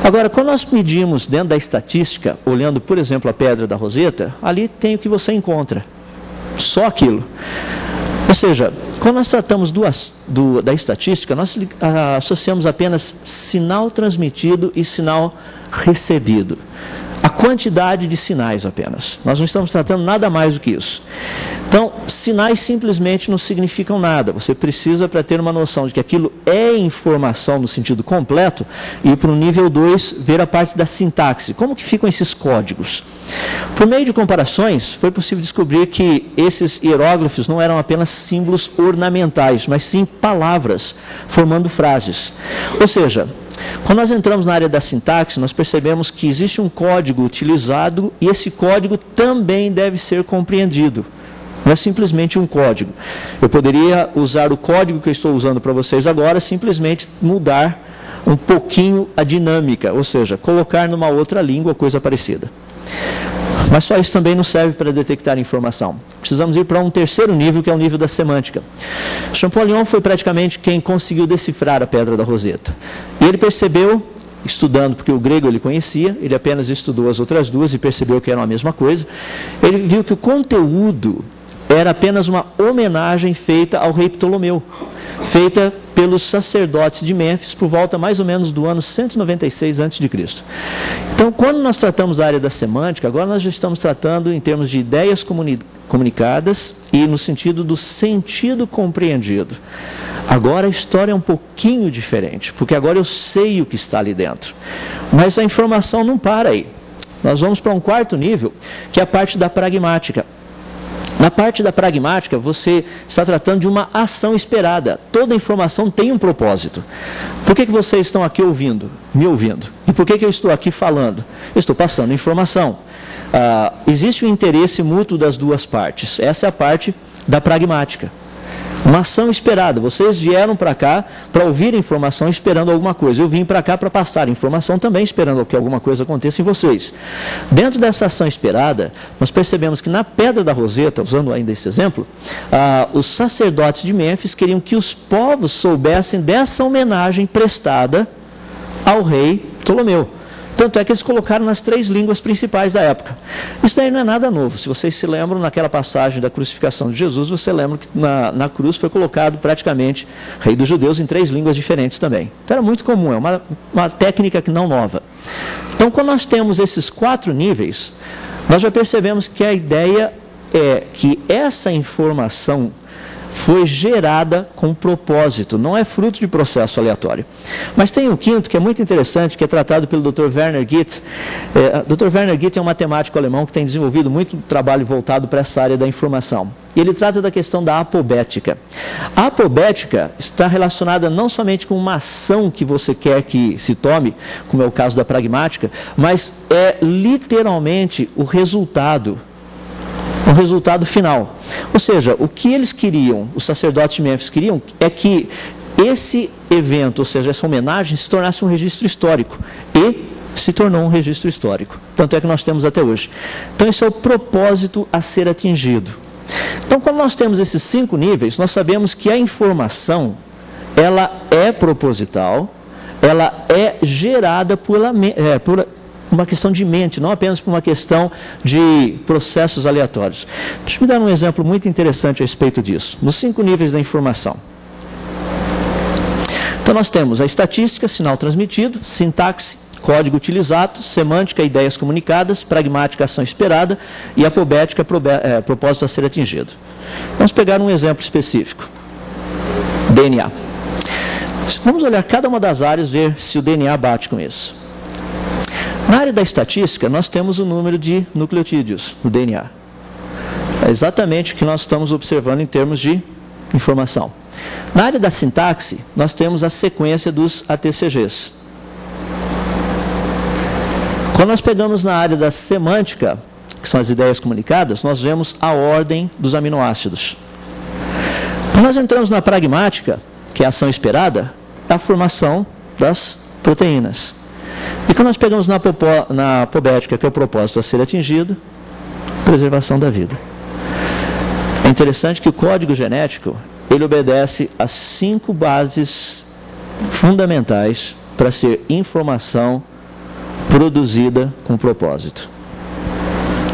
Agora, quando nós medimos dentro da estatística, olhando, por exemplo, a Pedra da Roseta, ali tem o que você encontra. Só aquilo. Ou seja, quando nós tratamos da estatística, nós associamos apenas sinal transmitido e sinal recebido. A quantidade de sinais apenas. Nós não estamos tratando nada mais do que isso. Então, sinais simplesmente não significam nada. Você precisa, para ter uma noção de que aquilo é informação no sentido completo, ir para o nível 2, ver a parte da sintaxe. Como que ficam esses códigos? Por meio de comparações, foi possível descobrir que esses hieróglifos não eram apenas símbolos ornamentais, mas sim palavras, formando frases. Ou seja, quando nós entramos na área da sintaxe, nós percebemos que existe um código utilizado e esse código também deve ser compreendido. Não é simplesmente um código. Eu poderia usar o código que eu estou usando para vocês agora, simplesmente mudar um pouquinho a dinâmica, ou seja, colocar numa outra língua coisa parecida. Mas só isso também não serve para detectar informação. Precisamos ir para um terceiro nível, que é o nível da semântica. Champollion foi praticamente quem conseguiu decifrar a Pedra da Roseta. E ele percebeu, estudando, porque o grego ele conhecia, ele apenas estudou as outras duas e percebeu que eram a mesma coisa. Ele viu que o conteúdo era apenas uma homenagem feita ao rei Ptolomeu, feita pelos sacerdotes de Mênfis por volta mais ou menos do ano 196 a.C. Então, quando nós tratamos da área da semântica, agora nós já estamos tratando em termos de ideias comunicadas e no sentido do sentido compreendido. Agora a história é um pouquinho diferente, porque agora eu sei o que está ali dentro. Mas a informação não para aí. Nós vamos para um quarto nível, que é a parte da pragmática. Na parte da pragmática, você está tratando de uma ação esperada. Toda informação tem um propósito. Por que vocês estão aqui me ouvindo? E por que eu estou aqui falando? Eu estou passando informação. Existe um interesse mútuo das duas partes. Essa é a parte da pragmática. Uma ação esperada. Vocês vieram para cá para ouvir informação esperando alguma coisa. Eu vim para cá para passar informação também esperando que alguma coisa aconteça em vocês. Dentro dessa ação esperada, nós percebemos que na Pedra da Roseta, usando ainda esse exemplo, os sacerdotes de Mênfis queriam que os povos soubessem dessa homenagem prestada ao rei Ptolomeu. Tanto é que eles colocaram nas 3 línguas principais da época. Isso daí não é nada novo. Se vocês se lembram, naquela passagem da crucificação de Jesus, você lembra que na cruz foi colocado praticamente Rei dos Judeus em 3 línguas diferentes também. Então era muito comum, é uma técnica que não nova. Então, quando nós temos esses 4 níveis, nós já percebemos que a ideia é que essa informação foi gerada com propósito, não é fruto de processo aleatório. Mas tem um quinto que é muito interessante, que é tratado pelo Dr. Werner Gitt. Dr. Werner Gitt é um matemático alemão que tem desenvolvido muito trabalho voltado para essa área da informação. E ele trata da questão da apobética. A apobética está relacionada não somente com uma ação que você quer que se tome, como é o caso da pragmática, mas é literalmente o resultado final. Ou seja, o que eles queriam, os sacerdotes de Mênfis queriam, é que esse evento, ou seja, essa homenagem, se tornasse um registro histórico. E se tornou um registro histórico. Tanto é que nós temos até hoje. Então, esse é o propósito a ser atingido. Então, quando nós temos esses 5 níveis, nós sabemos que a informação, ela é proposital, ela é gerada por uma questão de mente, não apenas por uma questão de processos aleatórios. Deixa eu me dar um exemplo muito interessante a respeito disso. Nos 5 níveis da informação. Então nós temos a estatística, sinal transmitido, sintaxe, código utilizado, semântica, ideias comunicadas, pragmática, ação esperada e apobética, propósito a ser atingido. Vamos pegar um exemplo específico. DNA. Vamos olhar cada uma das áreas, ver se o DNA bate com isso. Na área da estatística, nós temos o número de nucleotídeos no DNA. É exatamente o que nós estamos observando em termos de informação. Na área da sintaxe, nós temos a sequência dos ATCGs. Quando nós pegamos na área da semântica, que são as ideias comunicadas, nós vemos a ordem dos aminoácidos. Quando nós entramos na pragmática, que é a ação esperada, é a formação das proteínas. E quando nós pegamos na apobética, que é o propósito a ser atingido, preservação da vida. É interessante que o código genético, ele obedece a 5 bases fundamentais para ser informação produzida com propósito.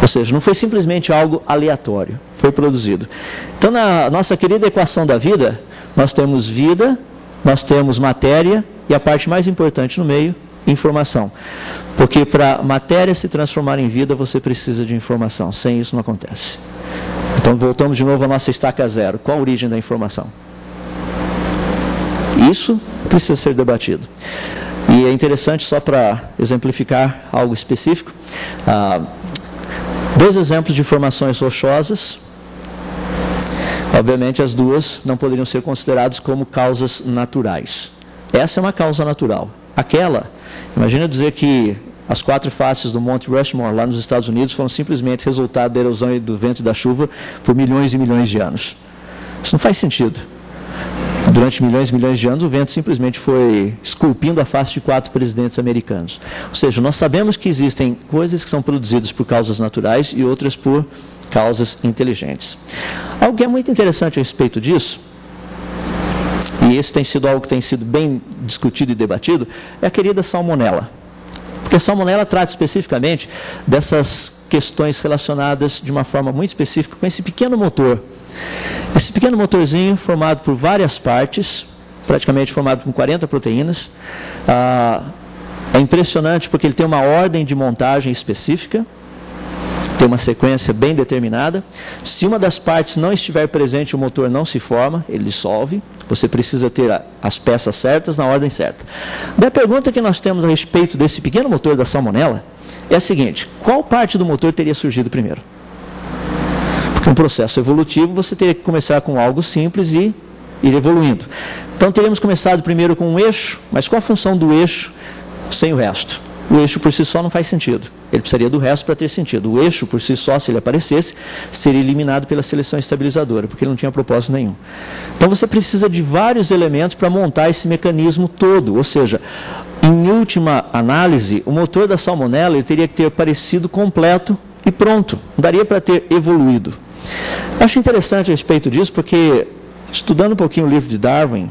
Ou seja, não foi simplesmente algo aleatório, foi produzido. Então, na nossa querida equação da vida, nós temos vida, nós temos matéria e a parte mais importante no meio, informação. Porque para a matéria se transformar em vida, você precisa de informação. Sem isso não acontece. Então, voltamos de novo à nossa estaca zero. Qual a origem da informação? Isso precisa ser debatido. E é interessante, só para exemplificar algo específico, 2 exemplos de formações rochosas. Obviamente, as duas não poderiam ser consideradas como causas naturais. Essa é uma causa natural. Aquela, imagina dizer que as 4 faces do Monte Rushmore, lá nos Estados Unidos, foram simplesmente resultado da erosão e do vento e da chuva por milhões e milhões de anos. Isso não faz sentido. Durante milhões e milhões de anos, o vento simplesmente foi esculpindo a face de 4 presidentes americanos. Ou seja, nós sabemos que existem coisas que são produzidas por causas naturais e outras por causas inteligentes. Algo que é muito interessante a respeito disso, e esse tem sido algo que tem sido bem discutido e debatido, é a querida salmonela. Porque a salmonela trata especificamente dessas questões relacionadas de uma forma muito específica com esse pequeno motor. Esse pequeno motorzinho formado por várias partes, praticamente formado com 40 proteínas. É impressionante porque ele tem uma ordem de montagem específica, tem uma sequência bem determinada. Se uma das partes não estiver presente, o motor não se forma, ele dissolve. Você precisa ter as peças certas na ordem certa. Daí a pergunta que nós temos a respeito desse pequeno motor da salmonela é a seguinte: qual parte do motor teria surgido primeiro? Porque um processo evolutivo você teria que começar com algo simples e ir evoluindo. Então teríamos começado primeiro com um eixo, mas qual a função do eixo sem o resto? O eixo por si só não faz sentido. Ele precisaria do resto para ter sentido. O eixo por si só, se ele aparecesse, seria eliminado pela seleção estabilizadora, porque ele não tinha propósito nenhum. Então você precisa de vários elementos para montar esse mecanismo todo. Ou seja, em última análise, o motor da salmonela ele teria que ter aparecido completo e pronto. Não daria para ter evoluído. Acho interessante a respeito disso, porque estudando um pouquinho o livro de Darwin,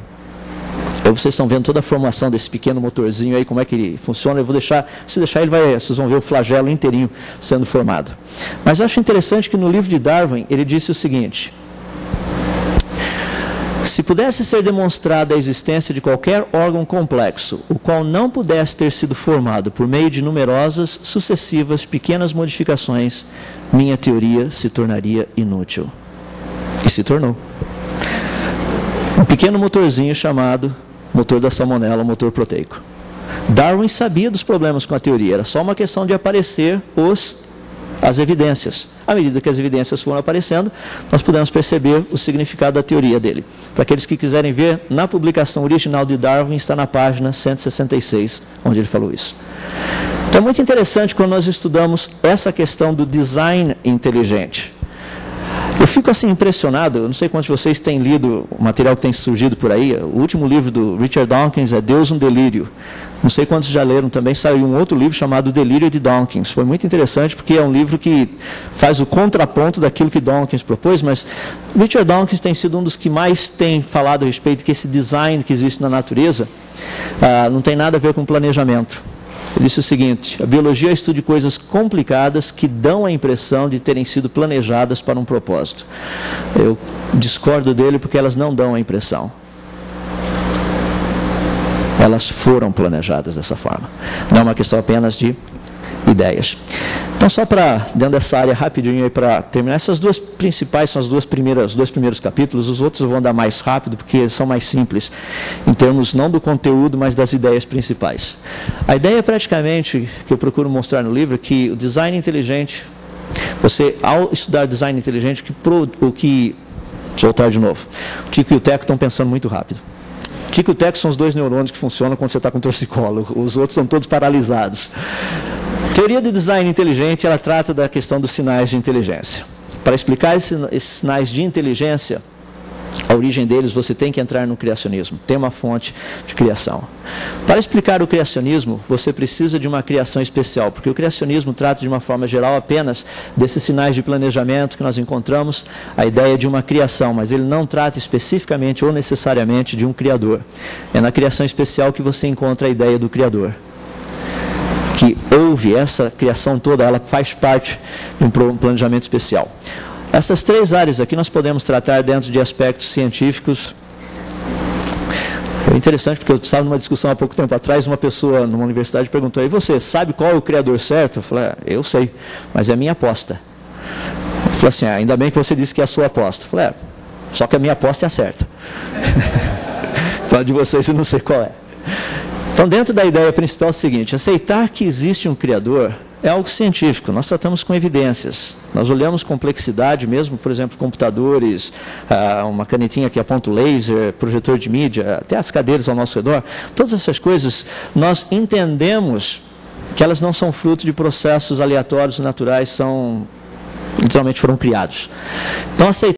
vocês estão vendo toda a formação desse pequeno motorzinho aí, como é que ele funciona. Eu vou deixar, se deixar vocês vão ver o flagelo inteirinho sendo formado. Mas acho interessante que no livro de Darwin, ele disse o seguinte: se pudesse ser demonstrada a existência de qualquer órgão complexo, o qual não pudesse ter sido formado por meio de numerosas, sucessivas, pequenas modificações, minha teoria se tornaria inútil. E se tornou. Um pequeno motorzinho chamado motor da salmonela, motor proteico. Darwin sabia dos problemas com a teoria, era só uma questão de aparecer as evidências. À medida que as evidências foram aparecendo, nós pudemos perceber o significado da teoria dele. Para aqueles que quiserem ver, na publicação original de Darwin está na página 166, onde ele falou isso. Então é muito interessante quando nós estudamos essa questão do design inteligente. Eu fico assim impressionado, eu não sei quantos de vocês têm lido o material que tem surgido por aí. O último livro do Richard Dawkins é Deus um Delírio. Não sei quantos já leram também, saiu um outro livro chamado Delírio de Dawkins. Foi muito interessante porque é um livro que faz o contraponto daquilo que Dawkins propôs, mas Richard Dawkins tem sido um dos que mais tem falado a respeito que esse design que existe na natureza não tem nada a ver com planejamento. Ele disse o seguinte: a biologia é o estudo de coisas complicadas que dão a impressão de terem sido planejadas para um propósito. Eu discordo dele porque elas não dão a impressão. Elas foram planejadas dessa forma. Não é uma questão apenas de ideias. Então, só para, dentro dessa área, rapidinho, para terminar, essas duas principais são os dois primeiros capítulos, os outros eu vou andar mais rápido, porque são mais simples, em termos não do conteúdo, mas das ideias principais. A ideia, praticamente, que eu procuro mostrar no livro, é que o design inteligente, você, ao estudar design inteligente, deixa eu voltar de novo, o Tico e o Teco estão pensando muito rápido. O Tico e o Teco são os 2 neurônios que funcionam quando você está com torcicolo, os outros são todos paralisados. A teoria do design inteligente, ela trata da questão dos sinais de inteligência. Para explicar esses sinais de inteligência, a origem deles, você tem que entrar no criacionismo, tem uma fonte de criação. Para explicar o criacionismo, você precisa de uma criação especial, porque o criacionismo trata de uma forma geral apenas desses sinais de planejamento que nós encontramos, a ideia de uma criação, mas ele não trata especificamente ou necessariamente de um criador. É na criação especial que você encontra a ideia do criador. que houve essa criação toda, ela faz parte de um planejamento especial. Essas três áreas aqui nós podemos tratar dentro de aspectos científicos. É interessante porque eu estava numa discussão há pouco tempo atrás, uma pessoa numa universidade perguntou: e você sabe qual é o criador certo? Eu falei: eu sei, mas é a minha aposta. Eu falei assim: ainda bem que você disse que é a sua aposta. Eu falei: só que a minha aposta é a certa. Então, de vocês eu não sei qual é. Então, dentro da ideia principal é o seguinte: aceitar que existe um criador é algo científico, nós tratamos com evidências, nós olhamos complexidade mesmo, por exemplo, computadores, uma canetinha que aponta o laser, projetor de mídia, até as cadeiras ao nosso redor, todas essas coisas, nós entendemos que elas não são fruto de processos aleatórios naturais, literalmente foram criados. Então, aceitar